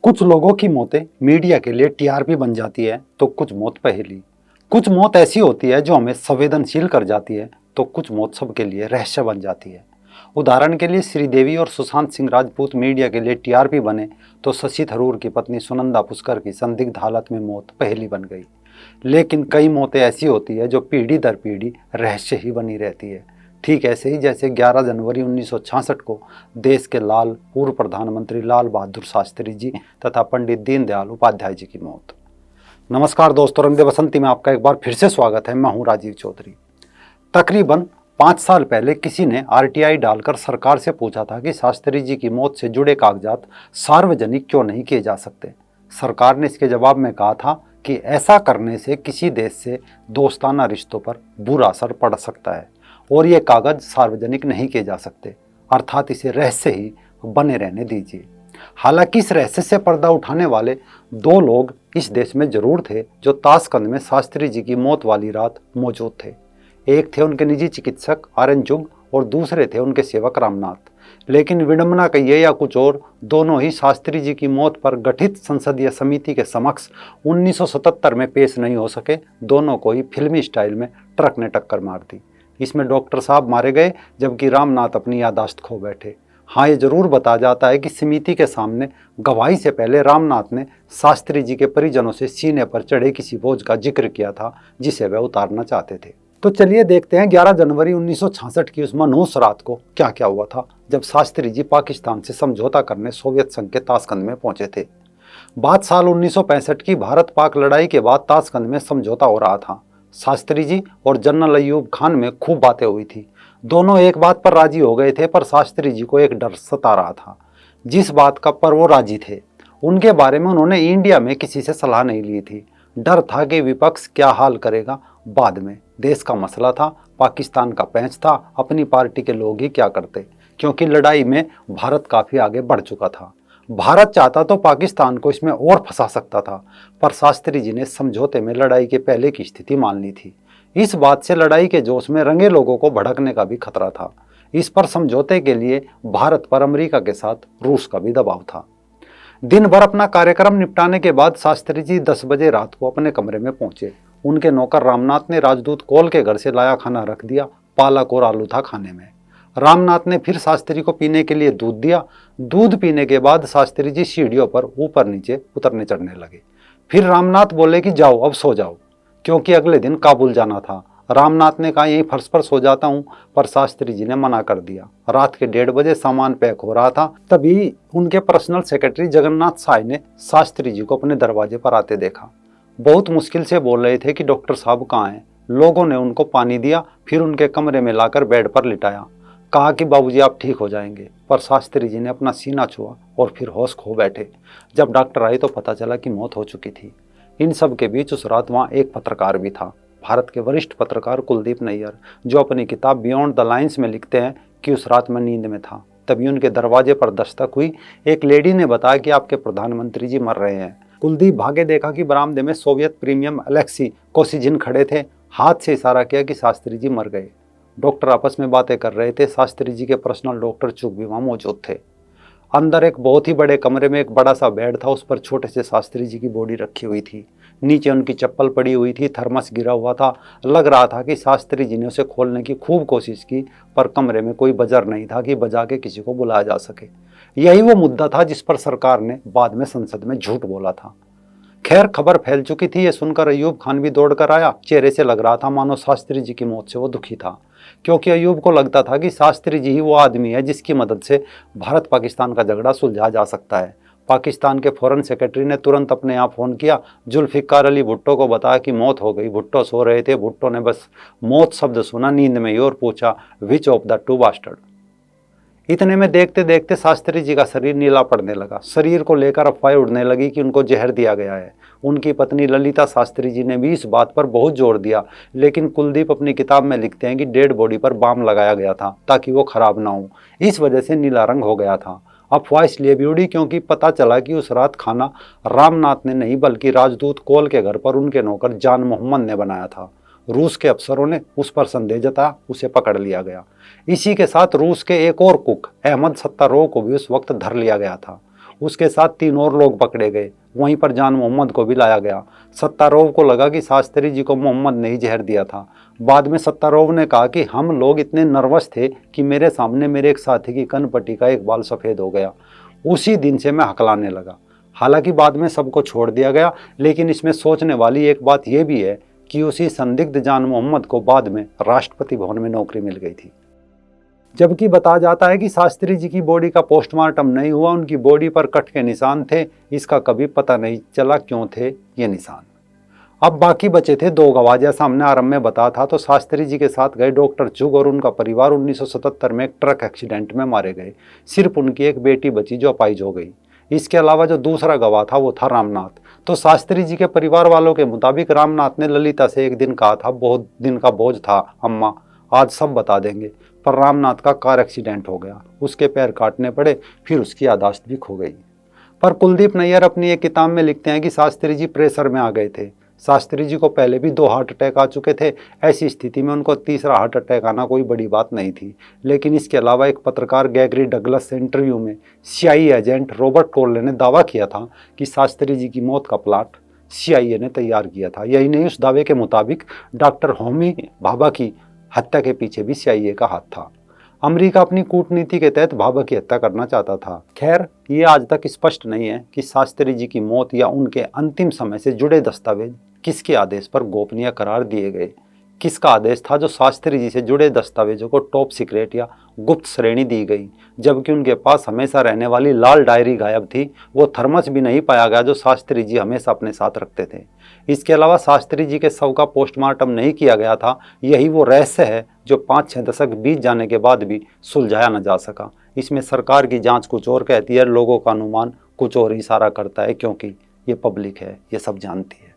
कुछ लोगों की मौतें मीडिया के लिए टीआरपी बन जाती है तो कुछ मौत पहेली। कुछ मौत ऐसी होती है जो हमें संवेदनशील कर जाती है तो कुछ मौत सबके लिए रहस्य बन जाती है। उदाहरण के लिए श्रीदेवी और सुशांत सिंह राजपूत मीडिया के लिए टीआरपी बने तो शशि थरूर की पत्नी सुनंदा पुष्कर की संदिग्ध हालत में मौत पहेली बन गई। लेकिन कई मौतें ऐसी होती है जो पीढ़ी दर पीढ़ी रहस्य ही बनी रहती है। ठीक ऐसे ही जैसे 11 जनवरी 1966 को देश के लाल पूर्व प्रधानमंत्री लाल बहादुर शास्त्री जी तथा पंडित दीनदयाल उपाध्याय जी की मौत। नमस्कार दोस्तों, रंग दे बसंती में आपका एक बार फिर से स्वागत है। मैं हूं राजीव चौधरी। तकरीबन 5 साल पहले किसी ने आरटीआई डालकर सरकार से पूछा था कि शास्त्री जी की मौत से जुड़े कागजात सार्वजनिक क्यों नहीं किए जा सकते। सरकार ने इसके जवाब में कहा था कि ऐसा करने से किसी देश से दोस्ताना रिश्तों पर बुरा असर पड़ सकता है और ये कागज सार्वजनिक नहीं किए जा सकते, अर्थात इसे रहस्य ही बने रहने दीजिए। हालांकि इस रहस्य से पर्दा उठाने वाले 2 लोग इस देश में जरूर थे जो ताशकंद में शास्त्री जी की मौत वाली रात मौजूद थे। एक थे उनके निजी चिकित्सक आर्यन जुग और दूसरे थे उनके सेवक रामनाथ। लेकिन विडंबना कहिए या कुछ और, दोनों ही शास्त्री जी की मौत पर गठित संसदीय समिति के समक्ष 1977 में पेश नहीं हो सके। दोनों को ही फिल्मी स्टाइल में ट्रक ने टक्कर मार दी। इसमें डॉक्टर साहब मारे गए जबकि रामनाथ अपनी यादाश्त खो बैठे। हाँ, ये जरूर बताया जाता है कि समिति के सामने गवाही से पहले रामनाथ ने शास्त्री जी के परिजनों से सीने पर चढ़े किसी बोझ का जिक्र किया था जिसे वह उतारना चाहते थे। तो चलिए देखते हैं 11 जनवरी 1966 की उस मनहूस रात को क्या क्या हुआ था जब शास्त्री जी पाकिस्तान से समझौता करने सोवियत संघ के ताशकंद में पहुंचे थे। बात साल 1965 की भारत पाक लड़ाई के बाद ताशकंद में समझौता हो रहा था। शास्त्री जी और जनरल अयूब खान में खूब बातें हुई थी। दोनों एक बात पर राजी हो गए थे, पर शास्त्री जी को एक डर सता रहा था। जिस बात का पर वो राजी थे उनके बारे में उन्होंने इंडिया में किसी से सलाह नहीं ली थी। डर था कि विपक्ष क्या हाल करेगा बाद में। देश का मसला था, पाकिस्तान का पैंच था, अपनी पार्टी के लोग ही क्या करते, क्योंकि लड़ाई में भारत काफी आगे बढ़ चुका था। भारत चाहता तो पाकिस्तान को इसमें और फंसा सकता था, पर शास्त्री जी ने समझौते में लड़ाई के पहले की स्थिति मान ली थी। इस बात से लड़ाई के जोश में रंगे लोगों को भड़कने का भी खतरा था। इस पर समझौते के लिए भारत पर अमेरिका के साथ रूस का भी दबाव था। दिन भर अपना कार्यक्रम निपटाने के बाद शास्त्री जी 10 बजे रात को अपने कमरे में पहुंचे। उनके नौकर रामनाथ ने राजदूत कोल के घर से लाया खाना रख दिया। पालक और आलू था खाने में। रामनाथ ने फिर शास्त्री को पीने के लिए दूध दिया। दूध पीने के बाद शास्त्री जी सीढ़ियों पर ऊपर नीचे उतरने चढ़ने लगे। फिर रामनाथ बोले कि जाओ अब सो जाओ, क्योंकि अगले दिन काबुल जाना था। रामनाथ ने कहा यहीं फर्श पर सो जाता हूं, पर शास्त्री जी ने मना कर दिया। रात के 1:30 बजे सामान पैक हो रहा था, तभी उनके पर्सनल सेक्रेटरी जगन्नाथ साय ने शास्त्री जी को अपने दरवाजे पर आते देखा। बहुत मुश्किल से बोल रहे थे कि डॉक्टर साहब कहाँ हैं। लोगों ने उनको पानी दिया, फिर उनके कमरे में लाकर बेड पर लिटाया। कहा कि बाबूजी आप ठीक हो जाएंगे, पर शास्त्री जी ने अपना सीना छुआ और फिर होश खो बैठे। जब डॉक्टर आए तो पता चला कि मौत हो चुकी थी। इन सब के बीच उस रात वहाँ एक पत्रकार भी था, भारत के वरिष्ठ पत्रकार कुलदीप नैयर, जो अपनी किताब बियॉन्ड द लाइन्स में लिखते हैं कि उस रात मैं नींद में था। तभी उनके दरवाजे पर दस्तक हुई। एक लेडी ने बताया कि आपके प्रधानमंत्री जी मर रहे हैं। कुलदीप भागे, देखा कि बरामदे में सोवियत प्रीमियम अलेक्सी कोसिजिन खड़े थे। हाथ से इशारा किया कि शास्त्री जी मर गए। डॉक्टर आपस में बातें कर रहे थे। शास्त्री जी के पर्सनल डॉक्टर चुग भी वहाँ मौजूद थे। अंदर एक बहुत ही बड़े कमरे में एक बड़ा सा बेड था, उस पर छोटे से शास्त्री जी की बॉडी रखी हुई थी। नीचे उनकी चप्पल पड़ी हुई थी, थर्मस गिरा हुआ था। लग रहा था कि शास्त्री जी ने उसे खोलने की खूब कोशिश की, पर कमरे में कोई बजर नहीं था कि बजा के किसी को बुलाया जा सके। यही वो मुद्दा था जिस पर सरकार ने बाद में संसद में झूठ बोला था। खैर, खबर फैल चुकी थी। ये सुनकर अयूब खान भी दौड़ कर आया। चेहरे से लग रहा था मानो शास्त्री जी की मौत से वो दुखी था, क्योंकि अयूब को लगता था कि शास्त्री जी ही वो आदमी है जिसकी मदद से भारत पाकिस्तान का झगड़ा सुलझा जा सकता है। पाकिस्तान के फॉरेन सेक्रेटरी ने तुरंत अपने यहाँ फ़ोन किया। जुल्फिकार अली भुट्टो को बताया कि मौत हो गई। भुट्टो सो रहे थे। भुट्टो ने बस मौत शब्द सुना नींद में ही और पूछा, विच ऑफ द 2 बास्टर्ड। इतने में देखते देखते शास्त्री जी का शरीर नीला पड़ने लगा। शरीर को लेकर अफवाहें उड़ने लगी कि उनको जहर दिया गया है। उनकी पत्नी ललिता शास्त्री जी ने भी इस बात पर बहुत जोर दिया, लेकिन कुलदीप अपनी किताब में लिखते हैं कि डेड बॉडी पर बाम लगाया गया था ताकि वो खराब ना हो। इस वजह से नीला रंग हो गया था। अफवाह इसलिए भी उड़ी क्योंकि पता चला कि उस रात खाना रामनाथ ने नहीं बल्कि राजदूत कोल के घर पर उनके नौकर जान मोहम्मद ने बनाया था। रूस के अफसरों ने उस पर संदेह जताया, उसे पकड़ लिया गया। इसी के साथ रूस के एक और कुक अहमद सत्तारोव को भी उस वक्त धर लिया गया था। उसके साथ 3 और लोग पकड़े गए। वहीं पर जान मोहम्मद को भी लाया गया। सत्तारोव को लगा कि शास्त्री जी को मोहम्मद ने ही जहर दिया था। बाद में सत्तारोव ने कहा कि हम लोग इतने नर्वस थे कि मेरे सामने मेरे एक साथी की कनपट्टी का एक बाल सफ़ेद हो गया। उसी दिन से मैं हकलाने लगा। हालांकि बाद में सबको छोड़ दिया गया, लेकिन इसमें सोचने वाली एक बात यह भी है कि उसी संदिग्ध जान मोहम्मद को बाद में राष्ट्रपति भवन में नौकरी मिल गई थी। जबकि बताया जाता है कि शास्त्री जी की बॉडी का पोस्टमार्टम नहीं हुआ, उनकी बॉडी पर कट के निशान थे। इसका कभी पता नहीं चला क्यों थे ये निशान। अब बाकी बचे थे 2 गवाह। जैसा हमने आरंभ में बताया था, तो शास्त्री जी के साथ गए डॉक्टर चुग और उनका परिवार 1977 में एक ट्रक एक्सीडेंट में मारे गए। सिर्फ उनकी एक बेटी बची जो अपाहिज हो गई। इसके अलावा जो दूसरा गवाह था वो था रामनाथ। तो शास्त्री जी के परिवार वालों के मुताबिक रामनाथ ने ललिता से एक दिन कहा था, बहुत दिन का बोझ था अम्मा, आज सब बता देंगे। पर रामनाथ का कार एक्सीडेंट हो गया, उसके पैर काटने पड़े, फिर उसकी याददाश्त भी खो गई। पर कुलदीप नैयर अपनी एक किताब में लिखते हैं कि शास्त्री जी प्रेशर में आ गए थे। शास्त्री जी को पहले भी 2 हार्ट अटैक आ चुके थे। ऐसी स्थिति में उनको तीसरा हार्ट अटैक आना कोई बड़ी बात नहीं थी। लेकिन इसके अलावा एक पत्रकार गैगरी डगलस से इंटरव्यू में CIA एजेंट रॉबर्ट टोर्ले ने दावा किया था कि शास्त्री जी की मौत का प्लाट CIA ने तैयार किया था। यही नहीं, उस दावे के मुताबिक डॉक्टर होमी भाभा की हत्या के पीछे भी CIA का हाथ था। अमेरिका अपनी कूटनीति के तहत भाभा की हत्या करना चाहता था। खैर, ये आज तक स्पष्ट नहीं है कि शास्त्री जी की मौत या उनके अंतिम समय से जुड़े दस्तावेज किसके आदेश पर गोपनीय करार दिए गए। किसका आदेश था जो शास्त्री जी से जुड़े दस्तावेजों को टॉप सीक्रेट या गुप्त श्रेणी दी गई, जबकि उनके पास हमेशा रहने वाली लाल डायरी गायब थी। वो थर्मस भी नहीं पाया गया जो शास्त्री जी हमेशा अपने साथ रखते थे। इसके अलावा शास्त्री जी के शव का पोस्टमार्टम नहीं किया गया था। यही वो रहस्य है जो 5-6 दशक बीत जाने के बाद भी सुलझाया न जा सका। इसमें सरकार की जांच कुछ और कहती है, लोगों का अनुमान कुछ और इशारा करता है, क्योंकि ये पब्लिक है, ये सब जानती है।